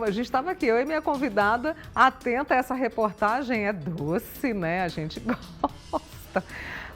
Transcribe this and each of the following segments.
A gente estava aqui, eu e minha convidada, atenta a essa reportagem, é doce, né? A gente gosta.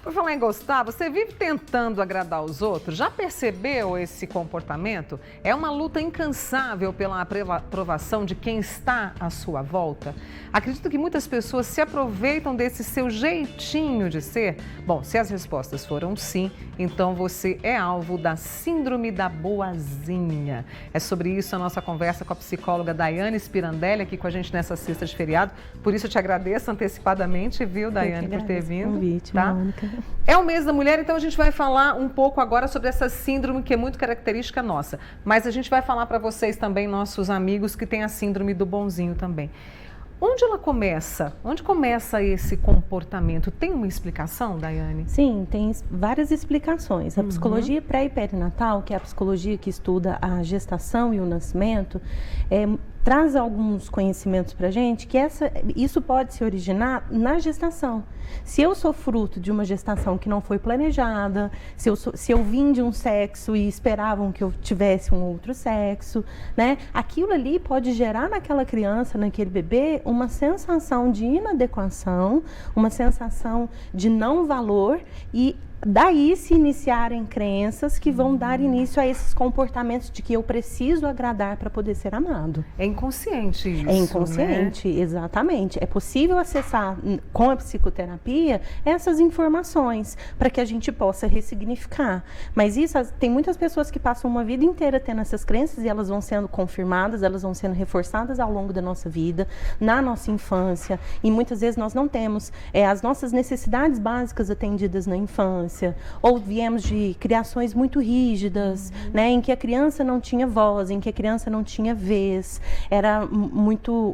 Por falar em gostar, você vive tentando agradar os outros? Já percebeu esse comportamento? É uma luta incansável pela aprovação de quem está à sua volta? Acredito que muitas pessoas se aproveitam desse seu jeitinho de ser? Bom, se as respostas foram sim, então você é alvo da síndrome da boazinha. É sobre isso a nossa conversa com a psicóloga Daiane Spirandelli, aqui com a gente nessa sexta de feriado. Por isso eu te agradeço antecipadamente, viu, Daiane, por ter vindo. Convite, tá? Mônica. É o mês da mulher, então a gente vai falar um pouco agora sobre essa síndrome que é muito característica nossa. Mas a gente vai falar para vocês também, nossos amigos, que têm a síndrome do bonzinho também. Onde ela começa? Onde começa esse comportamento? Tem uma explicação, Daiane? Sim, tem várias explicações. A psicologia pré e perinatal, que é a psicologia que estuda a gestação e o nascimento, traz alguns conhecimentos para a gente que isso pode se originar na gestação. Se eu sou fruto de uma gestação que não foi planejada, se eu vim de um sexo e esperavam que eu tivesse um outro sexo, né? Aquilo ali pode gerar naquela criança, naquele bebê, uma sensação de inadequação, uma sensação de não valor e daí se iniciarem crenças que vão dar início a esses comportamentos de que eu preciso agradar para poder ser amado. É inconsciente isso, É inconsciente, né? Exatamente. É possível acessar com a psicoterapia essas informações para que a gente possa ressignificar. Mas isso, tem muitas pessoas que passam uma vida inteira tendo essas crenças e elas vão sendo confirmadas, elas vão sendo reforçadas ao longo da nossa vida, na nossa infância, e muitas vezes nós não temos as nossas necessidades básicas atendidas na infância. Ou viemos de criações muito rígidas, né, em que a criança não tinha voz, em que a criança não tinha vez. Era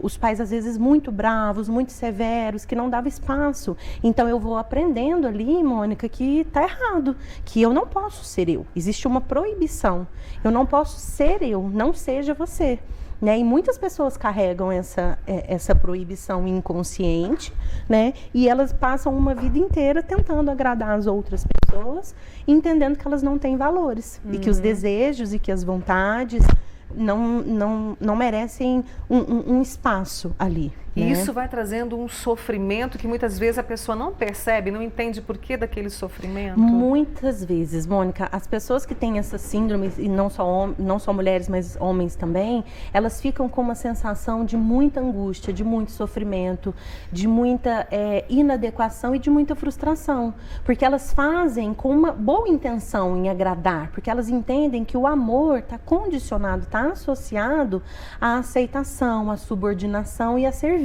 os pais às vezes muito bravos, muito severos, que não dava espaço. Então eu vou aprendendo ali, Mônica, que está errado, que eu não posso ser eu. Existe uma proibição. Eu não posso ser eu, não seja você. Né? E muitas pessoas carregam essa proibição inconsciente, né? E elas passam uma vida inteira tentando agradar as outras pessoas, entendendo que elas não têm valores, e que os desejos e que as vontades não merecem um espaço ali. E né? isso vai trazendo um sofrimento que muitas vezes a pessoa não percebe, não entende por que daquele sofrimento. Muitas vezes, Mônica, as pessoas que têm essa síndrome, e não só mulheres, mas homens também, elas ficam com uma sensação de muita angústia, de muito sofrimento, de muita inadequação e de muita frustração. Porque elas fazem com uma boa intenção em agradar, porque elas entendem que o amor está condicionado, está associado à aceitação, à subordinação e a servir.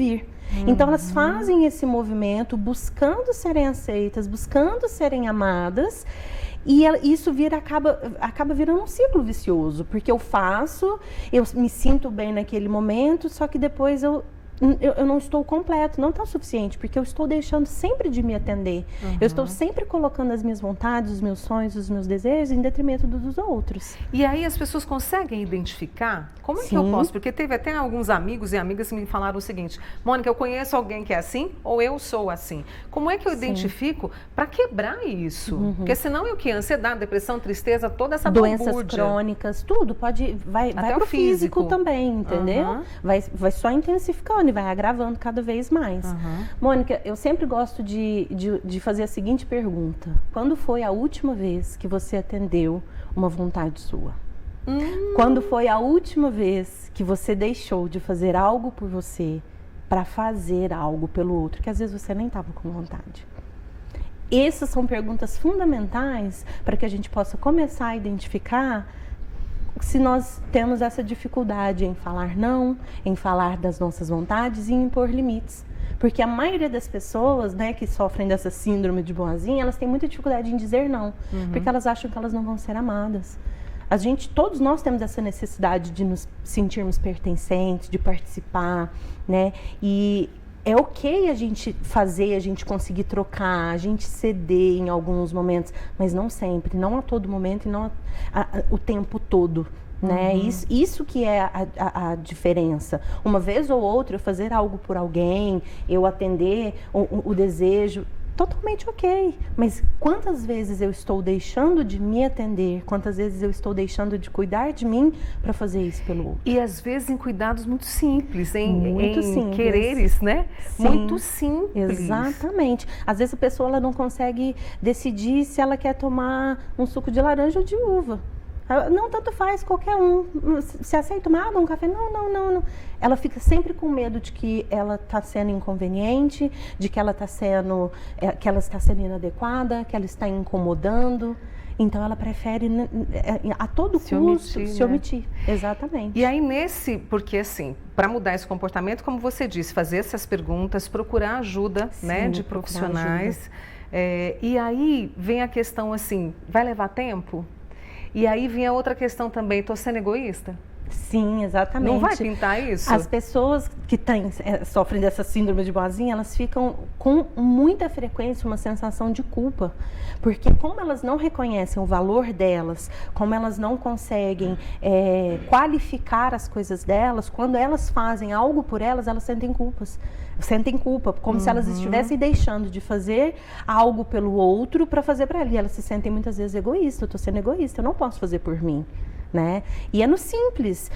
Então elas fazem esse movimento buscando serem aceitas, buscando serem amadas, e isso acaba virando um ciclo vicioso, porque eu me sinto bem naquele momento, só que depois eu não estou completo, não está o suficiente, porque eu estou deixando sempre de me atender. Eu estou sempre colocando as minhas vontades, os meus sonhos, os meus desejos em detrimento dos outros. E aí as pessoas conseguem identificar? Como é que eu posso? Porque teve até alguns amigos e amigas que me falaram o seguinte: Mônica, eu conheço alguém que é assim ou eu sou assim. Como é que eu identifico para quebrar isso? Porque senão é o que? Ansiedade, depressão, tristeza, toda essa doenças balbúrdia. crônicas, tudo vai para o físico também, entendeu? Vai só intensificando e vai agravando cada vez mais. Mônica, eu sempre gosto de fazer a seguinte pergunta: quando foi a última vez que você atendeu uma vontade sua? Quando foi a última vez que você deixou de fazer algo por você para fazer algo pelo outro, que às vezes você nem estava com vontade? Essas são perguntas fundamentais para que a gente possa começar a identificar se nós temos essa dificuldade em falar não, em falar das nossas vontades e em impor limites. Porque a maioria das pessoas, né, que sofrem dessa síndrome de boazinha, elas têm muita dificuldade em dizer não, porque elas acham que elas não vão ser amadas. Todos nós temos essa necessidade de nos sentirmos pertencentes, de participar, né? E é ok a gente fazer, a gente conseguir trocar, a gente ceder em alguns momentos, mas não sempre, não a todo momento e não o tempo todo, né? Isso que é a diferença. Uma vez ou outra, eu fazer algo por alguém, eu atender o desejo, totalmente ok. Mas quantas vezes eu estou deixando de me atender? Quantas vezes eu estou deixando de cuidar de mim para fazer isso pelo outro? E às vezes em cuidados muito simples, muito em simples. quereres, né? Sim, muito simples. Exatamente. Às vezes a pessoa ela não consegue decidir se ela quer tomar um suco de laranja ou de uva. Não, tanto faz, qualquer um. Se aceita uma água, um café? Não. Ela fica sempre com medo de que ela está sendo inconveniente, de que ela está sendo inadequada, que ela está incomodando. Então, ela prefere, a todo custo, se omitir. Exatamente. E aí, porque assim, para mudar esse comportamento, como você disse, fazer essas perguntas, procurar ajuda, sim, né, de profissionais. E aí, vem a questão assim, vai levar tempo? E aí vem a outra questão também, estou sendo egoísta? Sim, exatamente. Não vai pintar isso? As pessoas que sofrem dessa síndrome de boazinha, elas ficam com muita frequência uma sensação de culpa. Porque como elas não reconhecem o valor delas, como elas não conseguem qualificar as coisas delas, quando elas fazem algo por elas sentem culpa, como se elas estivessem deixando de fazer algo pelo outro para fazer para ela. E elas se sentem muitas vezes egoístas. Eu estou sendo egoísta, eu não posso fazer por mim. Né? E é no simples,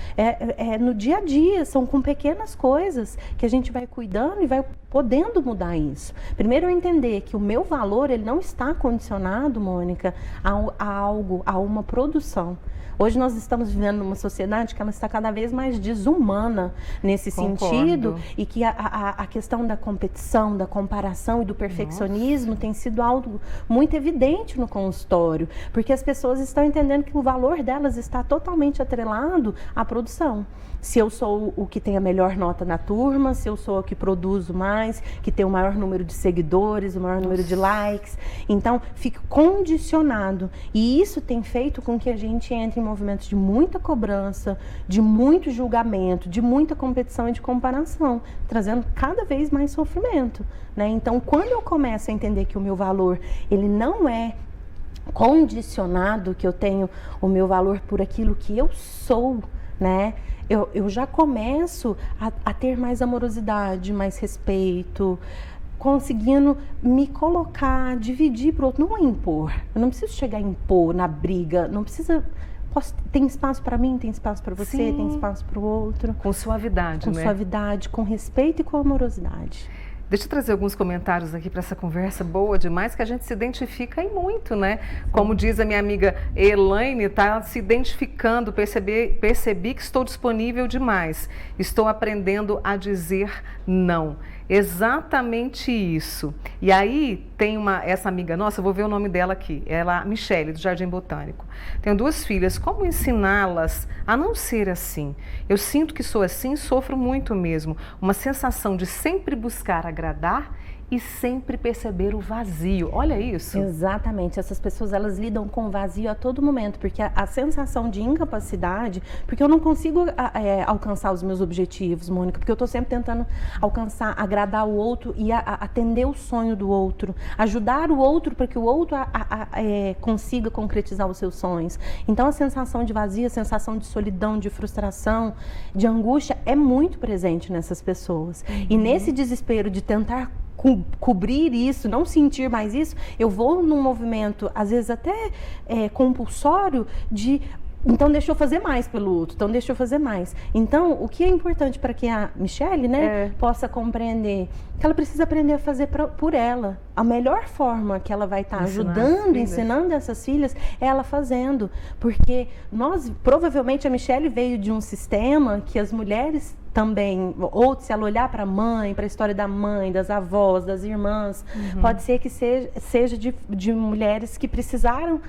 no dia a dia, são com pequenas coisas que a gente vai cuidando e vai podendo mudar isso. Primeiro eu entender que o meu valor, ele não está condicionado, Mônica, a algo, a uma produção. Hoje nós estamos vivendo numa sociedade que ela está cada vez mais desumana nesse sentido, e que a questão da competição, da comparação e do perfeccionismo tem sido algo muito evidente no consultório, porque as pessoas estão entendendo que o valor delas está totalmente atrelado à produção. Se eu sou o que tem a melhor nota na turma, se eu sou o que produzo mais, que tem o maior número de seguidores, o maior número de likes. Então, fica condicionado. E isso tem feito com que a gente entre em movimentos de muita cobrança, de muito julgamento, de muita competição e de comparação, trazendo cada vez mais sofrimento, né? Então, quando eu começo a entender que o meu valor, ele não é condicionado, que eu tenho o meu valor por aquilo que eu sou, né? Eu já começo a ter mais amorosidade, mais respeito, conseguindo me colocar, dividir para o outro, não impor. Eu não preciso chegar a impor na briga, não precisa... tem espaço para mim, tem espaço para você, sim, tem espaço para o outro. Com suavidade, né? Com suavidade, com respeito e com amorosidade. Deixa eu trazer alguns comentários aqui para essa conversa boa demais, que a gente se identifica em muito, né? Como diz a minha amiga Elaine, está se identificando, percebi que estou disponível demais. Estou aprendendo a dizer não. Exatamente isso. E aí tem essa amiga nossa, eu vou ver o nome dela aqui, ela, Michele, do Jardim Botânico. Tenho 2 filhas, como ensiná-las a não ser assim? Eu sinto que sou assim, sofro muito mesmo. Uma sensação de sempre buscar agradar e sempre perceber o vazio. Olha isso. Exatamente. Essas pessoas, elas lidam com o vazio a todo momento, porque a sensação de incapacidade, porque eu não consigo alcançar os meus objetivos, Mônica, porque eu estou sempre tentando alcançar, agradar o outro e atender o sonho do outro, ajudar o outro para que o outro consiga concretizar os seus sonhos. Então, a sensação de vazio, a sensação de solidão, de frustração, de angústia é muito presente nessas pessoas. E nesse desespero de tentar cobrir isso, não sentir mais isso, eu vou num movimento, às vezes até compulsório, de então deixa eu fazer mais pelo outro, então deixa eu fazer mais. Então, o que é importante para que a Michele, né, possa compreender que ela precisa aprender a fazer por ela. A melhor forma que ela vai estar ajudando, ensinando essas filhas, é ela fazendo. Porque provavelmente a Michele veio de um sistema que as mulheres também, ou se ela olhar para a mãe, para a história da mãe, das avós, das irmãs, pode ser que seja de mulheres que precisaram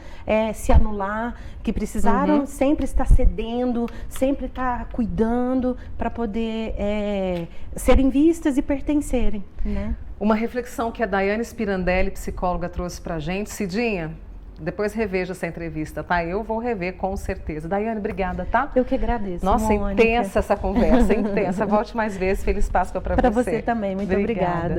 se anular, que precisaram sempre estar cedendo, sempre estar cuidando para poder serem vistas e pertencerem, né? Uma reflexão que a Daiane Spirandelli, psicóloga, trouxe para a gente. Cidinha, depois reveja essa entrevista, tá? Eu vou rever com certeza. Daiane, obrigada, tá? Eu que agradeço, Nossa, Mônica. Intensa essa conversa, intensa. Volte mais vezes. Feliz Páscoa para você. Para você também, muito obrigada.